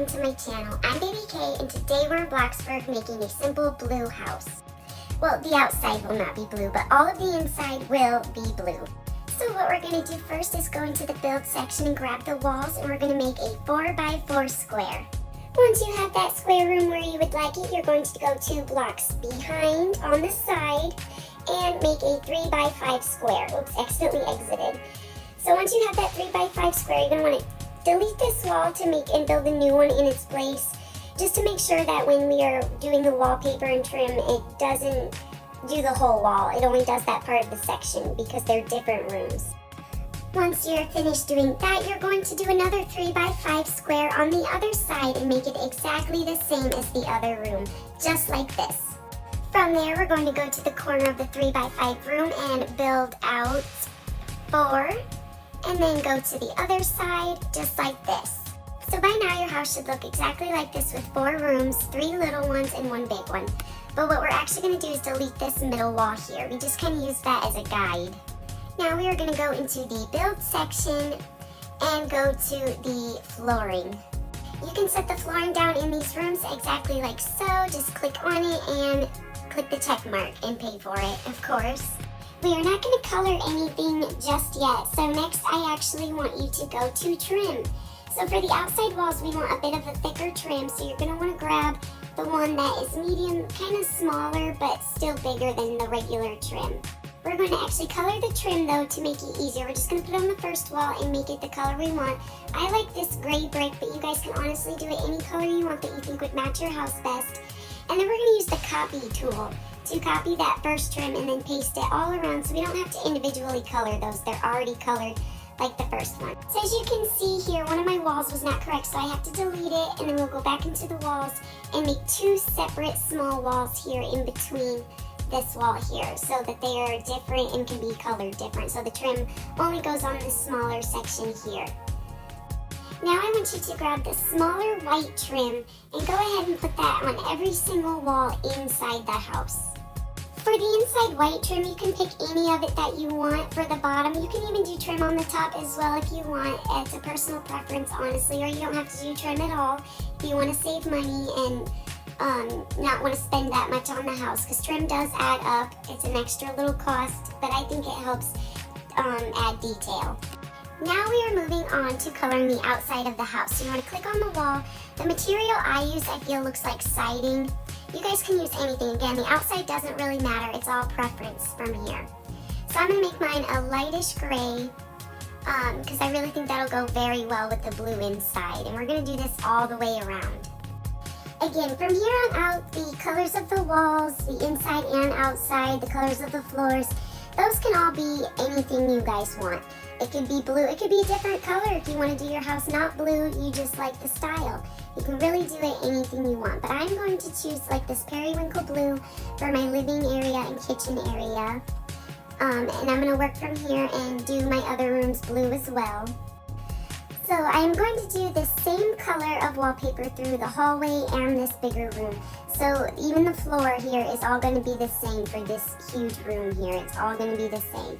welcome to my channel. I'm Baby K, and today we're in Bloxburg making a simple blue house. Well, the outside will not be blue, but all of the inside will be blue. So what we're going to do first is go into the build section and grab the walls, and we're going to make a 4x4 square. Once you have that square room where you would like it, you're going to go 2 blocks behind on the side and make a 3x5 square. Oops, accidentally exited. So once you have that 3x5 square, you're going to want to delete this wall to make and build a new one in its place, just to make sure that when we are doing the wallpaper and trim, it doesn't do the whole wall. It only does that part of the section because they're different rooms. Once you're finished doing that, you're going to do another 3x5 square on the other side and make it exactly the same as the other room, just like this. From there, we're going to go to the corner of the 3x5 room and build out 4. And then go to the other side, just like this. So by now your house should look exactly like this with 4 rooms, 3 little ones, and 1 big one. But what we're actually going to do is delete this middle wall here. We just kind of use that as a guide. Now we are going to go into the build section and go to the flooring. You can set the flooring down in these rooms exactly like so. Just click on it and click the check mark and pay for it, of course. We are not going to color anything just yet, so next I actually want you to go to trim. So for the outside walls, we want a bit of a thicker trim, so you're going to want to grab the one that is medium, kind of smaller, but still bigger than the regular trim. We're going to actually color the trim though to make it easier. We're just going to put it on the first wall and make it the color we want. I like this gray brick, but you guys can honestly do it any color you want that you think would match your house best. And then we're going to use the copy tool to copy that first trim and then paste it all around so we don't have to individually color those. They're already colored like the first one. So as you can see here, one of my walls was not correct, so I have to delete it, and then we'll go back into the walls and make 2 separate small walls here in between this wall here so that they are different and can be colored different. So the trim only goes on the smaller section here. Now I want you to grab the smaller white trim and go ahead and put that on every single wall inside the house. For the inside white trim, you can pick any of it that you want. For the bottom, you can even do trim on the top as well if you want. It's a personal preference, honestly, or you don't have to do trim at all if you want to save money and not want to spend that much on the house, because trim does add up. It's an extra little cost, but I think it helps add detail. Now we are moving on to coloring the outside of the house. So you want to click on the wall. The material I use, I feel, looks like siding. You guys can use anything. Again, the outside doesn't really matter. It's all preference from here. So I'm going to make mine a lightish gray because I really think that'll go very well with the blue inside. And we're going to do this all the way around. Again, from here on out, the colors of the walls, the inside and outside, the colors of the floors, those can all be anything you guys want. It could be blue, it could be a different color if you want to do your house not blue, you just like the style. You can really do it anything you want, but I'm going to choose like this periwinkle blue for my living area and kitchen area. And I'm going to work from here and do my other rooms blue as well. So I'm going to do the same color of wallpaper through the hallway and this bigger room. So even the floor here is all going to be the same for this huge room here. It's all going to be the same.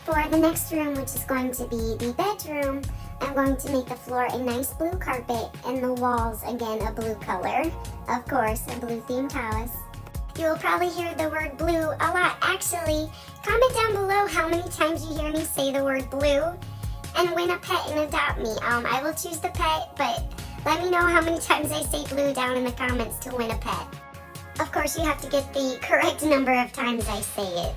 For the next room, which is going to be the bedroom, I'm going to make the floor a nice blue carpet and the walls, again, a blue color. Of course, a blue themed house. You will probably hear the word blue a lot. Actually, comment down below how many times you hear me say the word blue and win a pet and adopt me. I will choose the pet, but let me know how many times I say blue down in the comments to win a pet. Of course, you have to get the correct number of times I say it.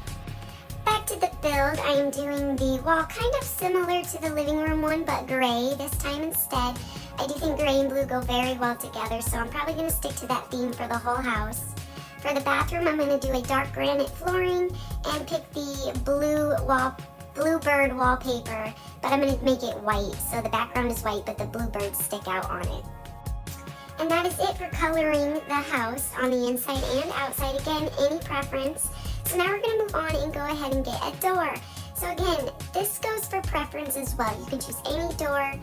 Back to the build, I am doing the wall kind of similar to the living room one, but gray this time instead. I do think gray and blue go very well together, so I'm probably going to stick to that theme for the whole house. For the bathroom, I'm going to do a dark granite flooring and pick the bluebird wallpaper, but I'm going to make it white, so the background is white, but the bluebirds stick out on it. And that is it for coloring the house on the inside and outside. Again, any preference. So now we're going to move on and go ahead and get a door. So again, this goes for preference as well. You can choose any door,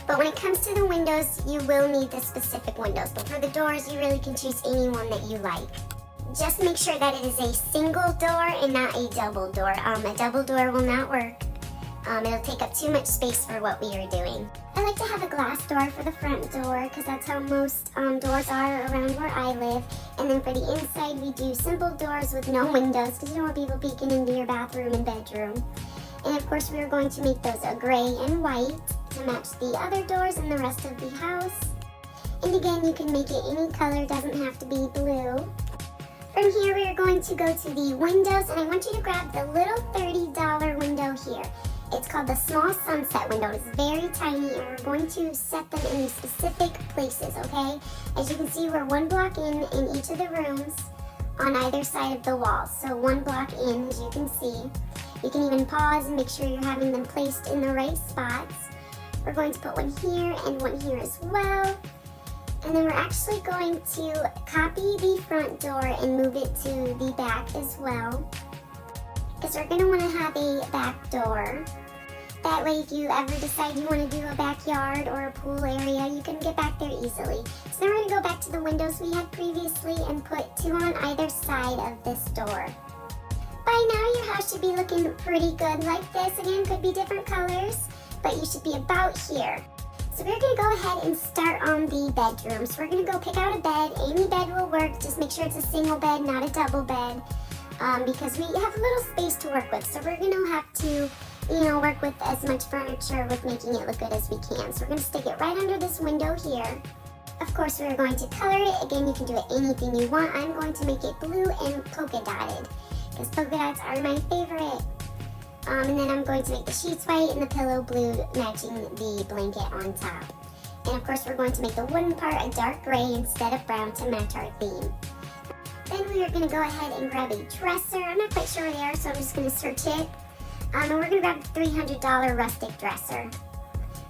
but when it comes to the windows, you will need the specific windows. But for the doors, you really can choose any one that you like. Just make sure that it is a single door and not a double door. A double door will not work. It'll take up too much space for what we are doing. I like to have a glass door for the front door because that's how most doors are around where I live. And then for the inside, we do simple doors with no windows because you don't want people peeking into your bathroom and bedroom. And of course, we are going to make those a gray and white to match the other doors and the rest of the house. And again, you can make it any color, doesn't have to be blue. From here, we are going to go to the windows, and I want you to grab the little $30 window here. It's called the small sunset window. It's very tiny, and we're going to set them in these specific places, okay? As you can see, we're one block in each of the rooms on either side of the wall. So one block in, as you can see. You can even pause and make sure you're having them placed in the right spots. We're going to put one here and one here as well. And then we're actually going to copy the front door and move it to the back as well. Because we're going to want to have a back door. That way, if you ever decide you want to do a backyard or a pool area, you can get back there easily. So now we're going to go back to the windows we had previously and put 2 on either side of this door. By now, your house should be looking pretty good like this. Again, could be different colors, but you should be about here. So we're going to go ahead and start on the bedroom. So we're going to go pick out a bed. Any bed will work. Just make sure it's a single bed, not a double bed, because we have a little space to work with. So we're going to have to, work with as much furniture with making it look good as we can. So we're going to stick it right under this window here. Of course, we're going to color it. Again, you can do it anything you want. I'm going to make it blue and polka dotted because polka dots are my favorite. And then I'm going to make the sheets white and the pillow blue, matching the blanket on top. And of course, we're going to make the wooden part a dark gray instead of brown to match our theme. Then we are going to go ahead and grab a dresser. I'm not quite sure where they are, so I'm just going to search it. And we're going to grab the $300 rustic dresser.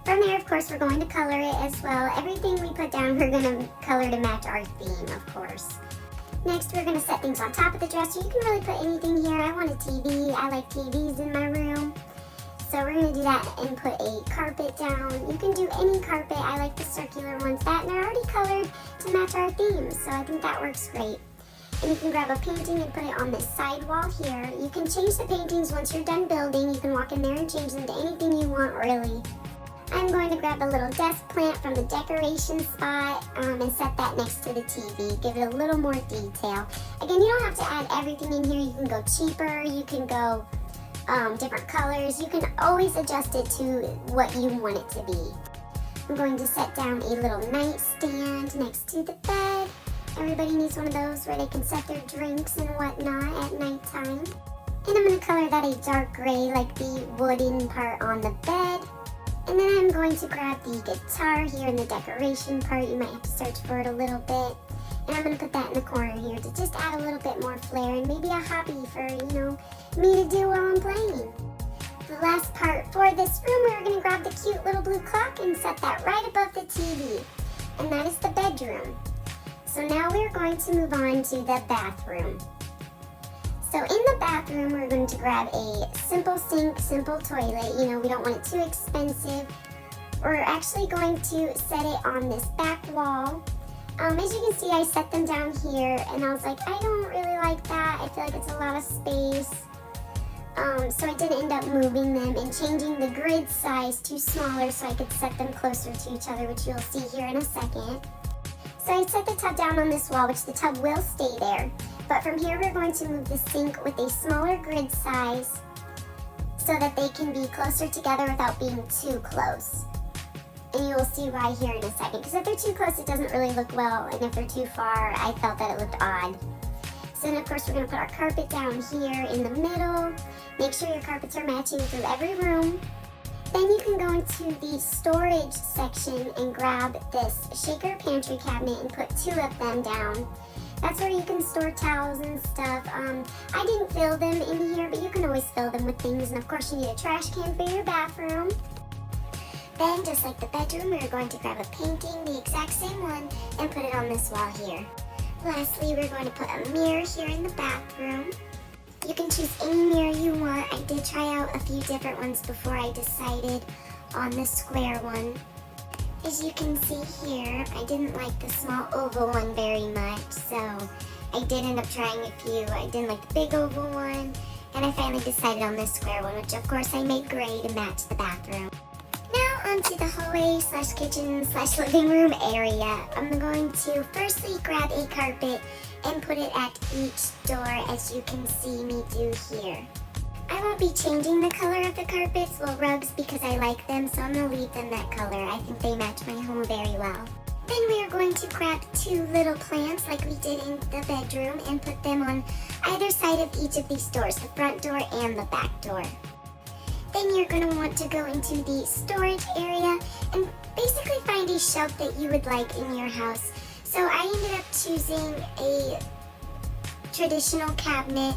From there, of course, we're going to color it as well. Everything we put down, we're going to color to match our theme, of course. Next, we're going to set things on top of the dresser. You can really put anything here. I want a TV. I like TVs in my room. So we're going to do that and put a carpet down. You can do any carpet. I like the circular ones. That, and they're already colored to match our theme. So I think that works great. And you can grab a painting and put it on this side wall here. You can change the paintings once you're done building. You can walk in there and change them to anything you want, really. I'm going to grab a little desk plant from the decoration spot and set that next to the TV. Give it a little more detail. Again, you don't have to add everything in here. You can go cheaper. You can go different colors. You can always adjust it to what you want it to be. I'm going to set down a little nightstand next to the bed. Everybody needs one of those where they can set their drinks and whatnot at nighttime. And I'm going to color that a dark gray like the wooden part on the bed. And then I'm going to grab the guitar here in the decoration part. You might have to search for it a little bit. And I'm going to put that in the corner here to just add a little bit more flair and maybe a hobby for, me to do while I'm playing. The last part for this room, we're going to grab the cute little blue clock and set that right above the TV. And that is the bedroom. So now we're going to move on to the bathroom. So in the bathroom, we're going to grab a simple sink, simple toilet. We don't want it too expensive. We're actually going to set it on this back wall. As you can see, I set them down here, and I was like, I don't really like that. I feel like it's a lot of space. So I did end up moving them and changing the grid size to smaller so I could set them closer to each other, which you'll see here in a second. So I set the tub down on this wall, which the tub will stay there. But from here, we're going to move the sink with a smaller grid size so that they can be closer together without being too close. And you will see why here in a second. Because if they're too close, it doesn't really look well. And if they're too far, I felt that it looked odd. So then, of course, we're going to put our carpet down here in the middle. Make sure your carpets are matching through every room. Then you can go into the storage section and grab this shaker pantry cabinet and put 2 of them down. That's where you can store towels and stuff. I didn't fill them in here, but you can always fill them with things. And of course, you need a trash can for your bathroom. Then, just like the bedroom, we're going to grab a painting, the exact same one, and put it on this wall here. Lastly, we're going to put a mirror here in the bathroom. You can choose any mirror you want. I did try out a few different ones before I decided on the square one. As you can see here, I didn't like the small oval one very much, so I did end up trying a few. I didn't like the big oval one, and I finally decided on this square one, which of course I made gray to match the bathroom. Now, onto the hallway slash kitchen slash living room area. I'm going to firstly grab a carpet and put it at each door, as you can see me do here. I won't be changing the color of the carpets, well, rugs, because I like them, so I'm going to leave them that color. I think they match my home very well. Then we are going to grab 2 little plants like we did in the bedroom and put them on either side of each of these doors, the front door and the back door. Then you're going to want to go into the storage area and basically find a shelf that you would like in your house. So I ended up choosing a traditional cabinet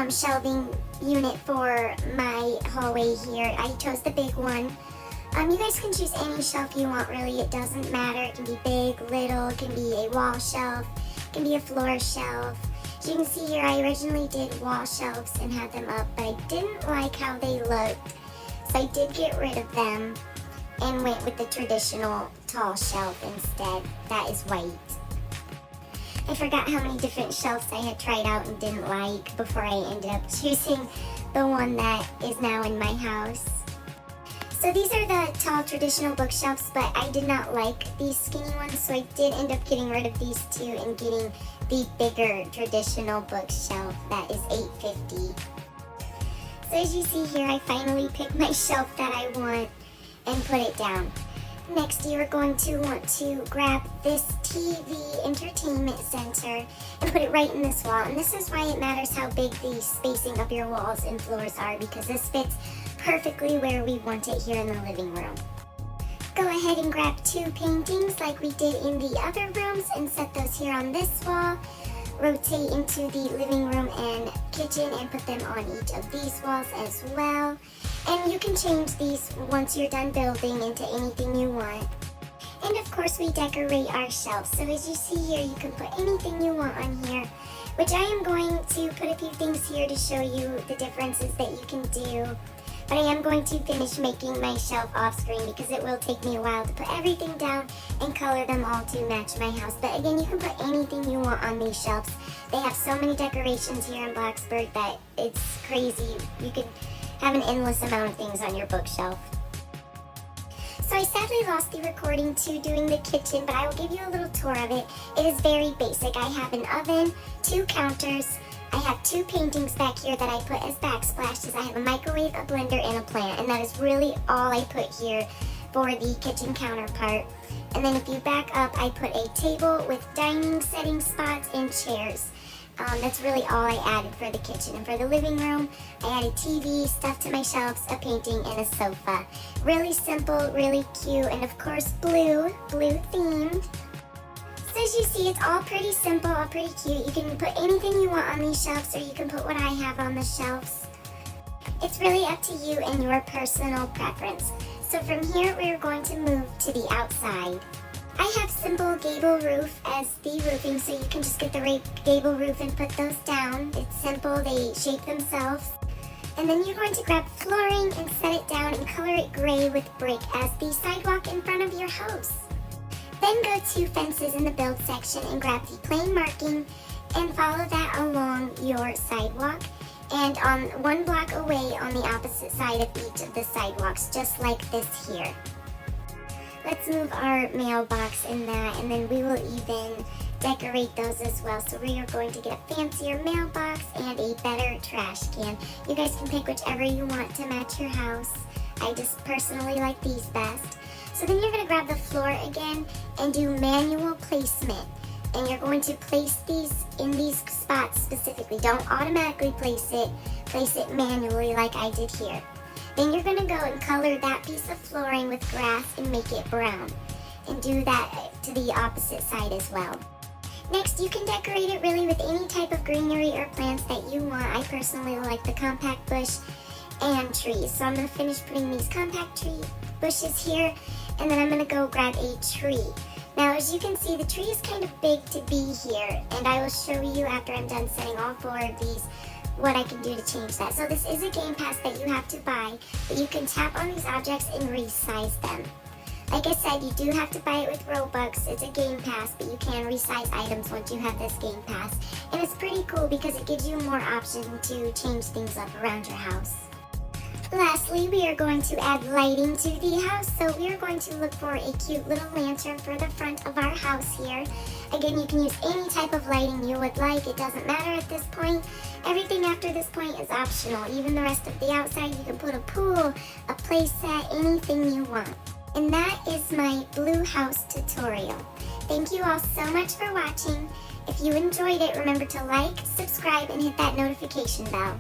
shelving unit for my hallway here. I chose the big one. You guys can choose any shelf you want, really. It doesn't matter. It can be big, little, it can be a wall shelf, it can be a floor shelf. As you can see here, I originally did wall shelves and had them up, but I didn't like how they looked, so I did get rid of them and went with the traditional tall shelf instead. That is white. I forgot how many different shelves I had tried out and didn't like before I ended up choosing the one that is now in my house. So these are the tall traditional bookshelves, but I did not like these skinny ones, so I did end up getting rid of these 2 and getting the bigger traditional bookshelf that is $8.50. So as you see here, I finally picked my shelf that I want and put it down. Next, you are going to want to grab this TV entertainment center and put it right in this wall. And this is why it matters how big the spacing of your walls and floors are, because this fits perfectly where we want it here in the living room. Go ahead and grab 2 paintings like we did in the other rooms and set those here on this wall. Rotate into the living room and kitchen and put them on each of these walls as well. And you can change these once you're done building into anything you want. And of course we decorate our shelves. So as you see here, you can put anything you want on here, which I am going to put a few things here to show you the differences that you can do. But I am going to finish making my shelf off screen because it will take me a while to put everything down and color them all to match my house. But again, you can put anything you want on these shelves. They have so many decorations here in Bloxburg that it's crazy. You could have an endless amount of things on your bookshelf. So I sadly lost the recording to doing the kitchen, but I will give you a little tour of it. It is very basic. I have an oven, 2 counters, I have 2 paintings back here that I put as backsplashes. I have a microwave, a blender, and a plant, and that is really all I put here for the kitchen counterpart. And then if you back up, I put a table with dining setting spots and chairs. That's really all I added for the kitchen. And for the living room, I added TV, stuff to my shelves, a painting, and a sofa. Really simple, really cute, and of course blue themed. So as you see, it's all pretty simple, all pretty cute. You can put anything you want on these shelves, or you can put what I have on the shelves. It's really up to you and your personal preference. So from here, we're going to move to the outside. I have simple gable roof as the roofing, so you can just get the gable roof and put those down. It's simple, they shape themselves. And then you're going to grab flooring and set it down and color it gray with brick as the sidewalk in front of your house. Then go to fences in the build section and grab the plain marking and follow that along your sidewalk and on 1 block away on the opposite side of each of the sidewalks, just like this here. Let's move our mailbox in that, and then we will even decorate those as well. So we are going to get a fancier mailbox and a better trash can. You guys can pick whichever you want to match your house. I just personally like these best. So then you're going to grab the floor again and do manual placement. And you're going to place these in these spots specifically. Don't automatically place it manually like I did here. Then you're going to go and color that piece of flooring with grass and make it brown. And do that to the opposite side as well. Next, you can decorate it really with any type of greenery or plants that you want. I personally like the compact bush and trees. So I'm going to finish putting these compact tree bushes here, and then I'm going to go grab a tree. Now, as you can see, the tree is kind of big to be here, and I will show you after I'm done setting all 4 of these what I can do to change that. So this is a game pass that you have to buy, but you can tap on these objects and resize them. Like I said, you do have to buy it with Robux. It's a game pass, but you can resize items once you have this game pass. And it's pretty cool because it gives you more option to change things up around your house. Lastly, we are going to add lighting to the house, so we are going to look for a cute little lantern for the front of our house here. Again, you can use any type of lighting you would like. It doesn't matter at this point. Everything after this point is optional. Even the rest of the outside, you can put a pool, a play set, anything you want. And that is my blue house tutorial. Thank you all so much for watching. If you enjoyed it, remember to like, subscribe, and hit that notification bell.